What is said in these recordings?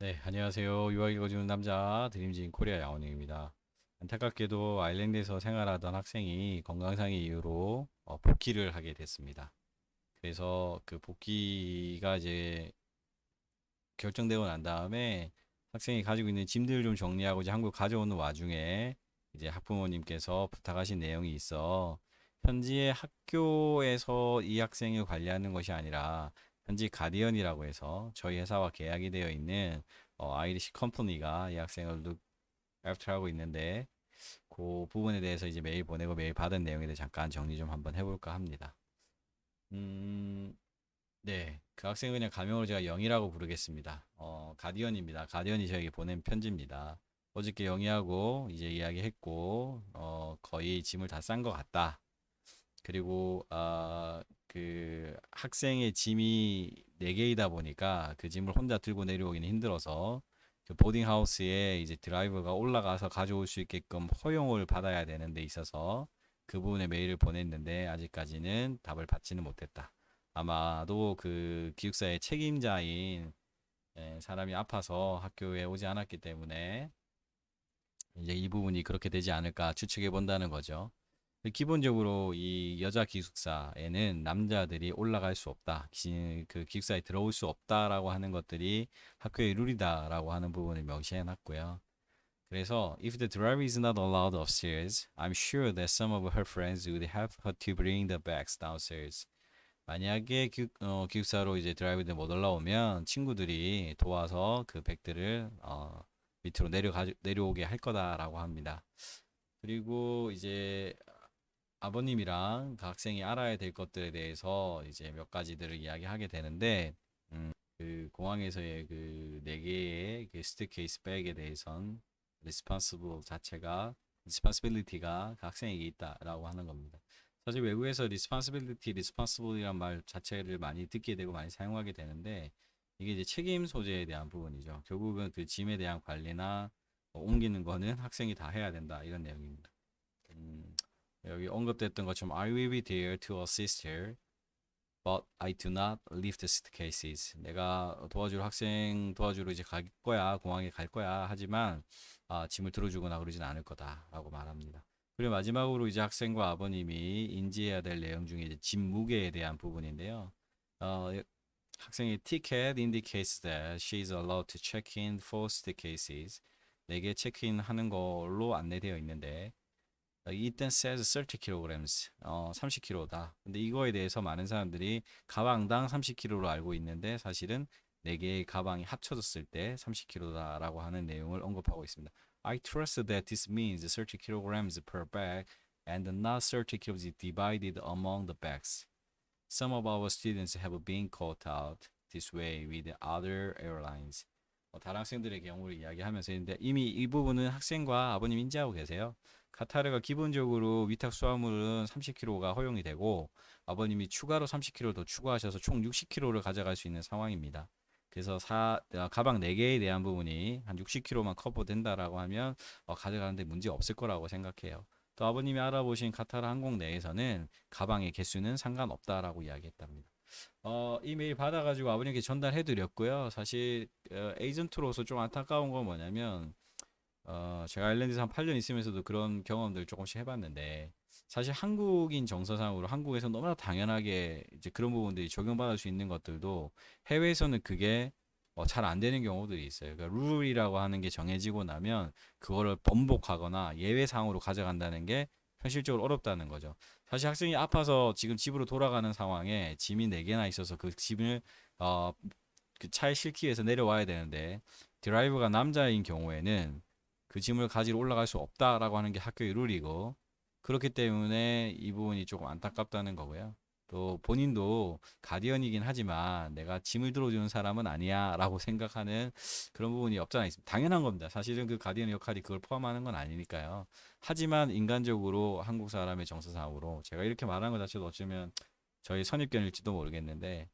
네, 안녕하세요. 유학 읽어주는 남자 드림진 코리아 양원영입니다. 안타깝게도 아일랜드에서 생활하던 학생이 건강상의 이유로 복귀를 하게 됐습니다. 그래서 그 복귀가 이제 결정되고 난 다음에 학생이 가지고 있는 짐들을 좀 정리하고 이제 한국 가져오는 와중에 이제 학부모님께서 부탁하신 내용이 있어 현지의 학교에서 이 학생을 관리하는 것이 아니라 현지 가디언이라고 해서 저희 회사와 계약이 되어 있는 아이리시 컴퍼니가 이 학생을 look after 하고 있는데 그 부분에 대해서 이제 메일 보내고 메일 받은 내용에 대해 잠깐 정리 좀 한번 해볼까 합니다. 음, 네, 그 학생은 그냥 가명으로 제가 영이라고 부르겠습니다. 가디언입니다. 가디언이 저에게 보낸 편지입니다. 어저께 영희하고 이제 이야기했고, 거의 짐을 다 싼 것 같다. 그리고, 그 학생의 짐이 4개이다 보니까 그 짐을 혼자 들고 내려오기는 힘들어서 그 보딩하우스에 이제 드라이버가 올라가서 가져올 수 있게끔 허용을 받아야 되는 데 있어서 그 부분에 메일을 보냈는데 아직까지는 답을 받지는 못했다. 아마도 그 기숙사의 책임자인 사람이 아파서 학교에 오지 않았기 때문에 이제 이 부분이 그렇게 되지 않을까 추측해 본다는 거죠. 기본적으로 이 여자 기숙사에는 남자들이 올라갈 수 없다. 그 기숙사에 들어올 수 없다라고 하는 것들이 학교의 룰이다라고 하는 부분을 명시해 놨고요. 그래서 if the driver is not allowed upstairs, I'm sure that some of her friends would help her to bring the bags downstairs. 만약에 기숙사로 이제 드라이브들 못 올라오면 친구들이 도와서 그 백들을 밑으로 내려오게 할 거다라고 합니다. 그리고 이제 아버님이랑 그 학생이 알아야 될 것들에 대해서 이제 몇 가지들을 이야기하게 되는데, 그 공항에서의 그 네 개의 그 스트케이스 백에 대해선 responsibility가 그 학생에게 있다라고 하는 겁니다. 사실 외국에서 responsible이란 말 자체를 많이 듣게 되고 많이 사용하게 되는데 이게 이제 책임 소재에 대한 부분이죠. 결국은 그 짐에 대한 관리나 옮기는 거는 학생이 다 해야 된다 이런 내용입니다. 음, 여기 언급됐던 것처럼 I will be there to assist her, but I do not lift the suitcases. 내가 도와줄 학생 도와주러 이제 갈 거야, 공항에 갈 거야. 하지만 짐을 들어주거나 그러진 않을 거다라고 말합니다. 그리고 마지막으로 이제 학생과 아버님이 인지해야 될 내용 중에 이제 짐 무게에 대한 부분인데요. 어, 학생의 ticket indicates that she is allowed to check in four suitcases. 4개 체크인 하는 걸로 안내되어 있는데 이땐 says 30kg, 30kg다. 근데 이거에 대해서 많은 사람들이 가방당 30kg로 알고 있는데 사실은 4개의 가방이 합쳐졌을 때 30kg다라고 하는 내용을 언급하고 있습니다. I trust that this means 30 kilograms per bag and not 30 kilograms divided among the bags. Some of our students have been caught out this way with other airlines. 다른 학생들의 경우를 이야기하면서 있는데 이미 이 부분은 학생과 아버님 인지하고 계세요. 카타르가 기본적으로 위탁 수화물은 30kg가 허용이 되고 아버님이 추가로 30kg 더 추가하셔서 총 60kg를 가져갈 수 있는 상황입니다. 그래서 가방 4개에 대한 부분이 한 60kg만 커버된다라고 하면 가져가는데 문제 없을 거라고 생각해요. 또 아버님이 알아보신 카타르 항공 내에서는 가방의 개수는 상관없다라고 이야기했답니다. 이메일 받아가지고 아버님께 전달해드렸고요. 사실 에이전트로서 좀 안타까운 건 뭐냐면 제가 아일랜드에서 한 8년 있으면서도 그런 경험들 조금씩 해봤는데 사실 한국인 정서상으로 한국에서 너무나 당연하게 이제 그런 부분들이 적용받을 수 있는 것들도 해외에서는 그게 잘 안 되는 경우들이 있어요. 그러니까 룰이라고 하는 게 정해지고 나면 그거를 번복하거나 예외상으로 가져간다는 게 현실적으로 어렵다는 거죠. 사실 학생이 아파서 지금 집으로 돌아가는 상황에 짐이 4개나 있어서 그 짐을 어, 그 차에 싣기 위해서 내려와야 되는데 드라이버가 남자인 경우에는 그 짐을 가지러 올라갈 수 없다라고 하는 게 학교의 룰이고 그렇기 때문에 이 부분이 조금 안타깝다는 거고요. 또 본인도 가디언이긴 하지만 내가 짐을 들어주는 사람은 아니야 라고 생각하는 그런 부분이 없잖아 있습니다. 당연한 겁니다. 사실은 그 가디언 역할이 그걸 포함하는 건 아니니까요. 하지만 인간적으로 한국 사람의 정서상으로 제가 이렇게 말하는 것 자체도 어쩌면 저희 선입견일지도 모르겠는데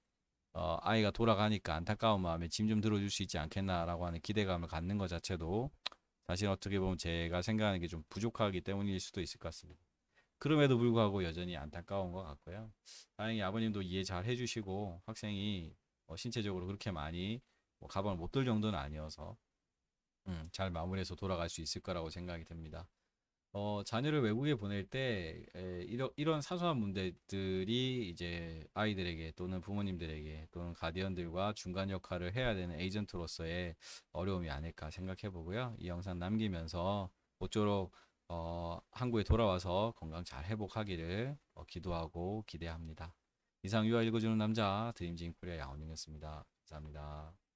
아이가 돌아가니까 안타까운 마음에 짐 좀 들어줄 수 있지 않겠나라고 하는 기대감을 갖는 것 자체도 사실 어떻게 보면 제가 생각하는 게 좀 부족하기 때문일 수도 있을 것 같습니다. 그럼에도 불구하고 여전히 안타까운 것 같고요. 다행히 아버님도 이해 잘 해주시고 학생이 신체적으로 그렇게 많이 뭐 가방을 못 들 정도는 아니어서 잘 마무리해서 돌아갈 수 있을 거라고 생각이 듭니다. 자녀를 외국에 보낼 때 이런 사소한 문제들이 이제 아이들에게 또는 부모님들에게 또는 가디언들과 중간 역할을 해야 되는 에이전트로서의 어려움이 아닐까 생각해 보고요. 이 영상 남기면서 모쪼록 한국에 돌아와서 건강 잘 회복하기를 기도하고 기대합니다. 이상 유아 읽어주는 남자 드림징 코리아 양원영이었습니다. 감사합니다.